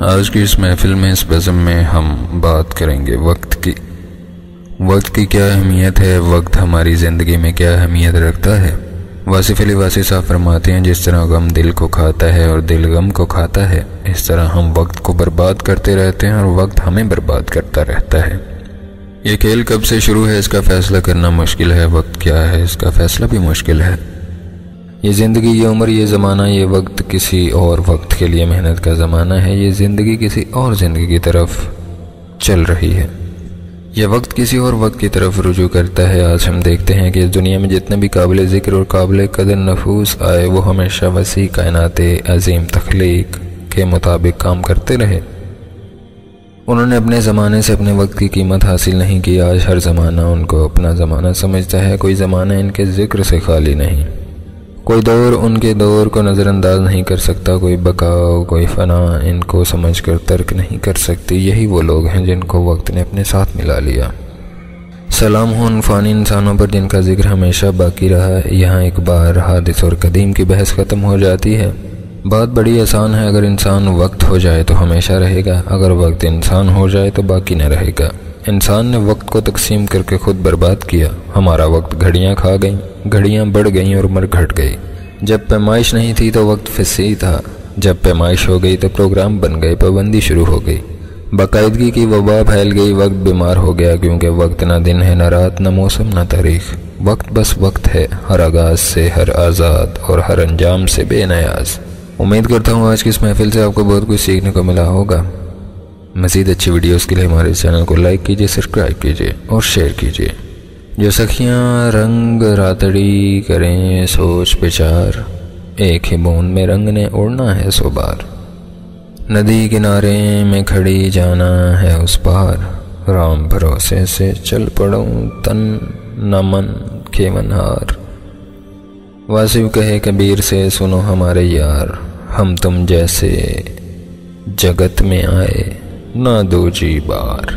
آج کی اس محفل میں اس بزم میں ہم بات کریں گے وقت کی کیا اہمیت ہے، وقت ہماری زندگی میں کیا اہمیت رکھتا ہے۔ واصف علی واصف صاحب فرماتے ہیں، جس طرح غم دل کو کھاتا ہے اور دل غم کو کھاتا ہے، اس طرح ہم وقت کو برباد کرتے رہتے ہیں اور وقت ہمیں برباد کرتا رہتا ہے۔ یہ کھیل کب سے شروع ہے اس کا فیصلہ کرنا مشکل ہے، وقت کیا ہے اس کا فیصلہ بھی مشکل ہے۔ یہ زندگی، یہ عمر، یہ زمانہ، یہ وقت کسی اور وقت کے لیے محنت کا زمانہ ہے، یہ زندگی کسی اور زندگی کی طرف چل رہی ہے، یہ وقت کسی اور وقت کی طرف رجوع کرتا ہے۔ آج ہم دیکھتے ہیں کہ اس دنیا میں جتنے بھی قابل ذکر اور قابل قدر نفوس آئے، وہ ہمیشہ وسیع کائنات عظیم تخلیق کے مطابق کام کرتے رہے۔ انہوں نے اپنے زمانے سے اپنے وقت کی قیمت حاصل نہیں کی۔ آج ہر زمانہ ان کو اپنا زمانہ سمجھتا ہے، کوئی زمانہ ان کے ذکر سے خالی نہیں، کوئی دور ان کے دور کو نظر انداز نہیں کر سکتا، کوئی بقاء کوئی فنا ان کو سمجھ کر ترک نہیں کر سکتی۔ یہی وہ لوگ ہیں جن کو وقت نے اپنے ساتھ ملا لیا۔ سلام ہو ان فانی انسانوں پر جن کا ذکر ہمیشہ باقی رہا۔ یہاں ایک بار حادث اور قدیم کی بحث ختم ہو جاتی ہے۔ بات بڑی آسان ہے، اگر انسان وقت ہو جائے تو ہمیشہ رہے گا، اگر وقت انسان ہو جائے تو باقی نہ رہے گا۔ انسان نے وقت کو تقسیم کر کے خود برباد کیا۔ ہمارا وقت گھڑیاں کھا گئیں، گھڑیاں بڑھ گئیں اور عمر گھٹ گئی۔ جب پیمائش نہیں تھی تو وقت فصیح تھا، جب پیمائش ہو گئی تو پروگرام بن گئے، پابندی شروع ہو گئی، باقاعدگی کی وبا پھیل گئی، وقت بیمار ہو گیا، کیونکہ وقت نہ دن ہے، نہ رات، نہ موسم، نہ تاریخ۔ وقت بس وقت ہے، ہر آغاز سے، ہر آزاد اور ہر انجام سے بے نیاز۔ امید کرتا ہوں آج کی اس محفل سے آپ کو بہت کچھ سیکھنے کو ملا ہوگا۔ مزید اچھی ویڈیوز کے لیے ہمارے چینل کو لائک کیجیے، سبسکرائب کیجیے اور شیئر کیجیے۔ جو سخیاں رنگ راتڑی کریں سوچ بچار، ایک ہی بوند میں رنگ نے اڑنا ہے 100 بار۔ ندی کنارے میں کھڑی جانا ہے اس پار، رام بھروسے سے چل پڑوں تن نہ من کے منہار۔ واصف کہے کبیر سے، سنو ہمارے یار، ہم تم جیسے جگت میں آئے نہ دو جی بار۔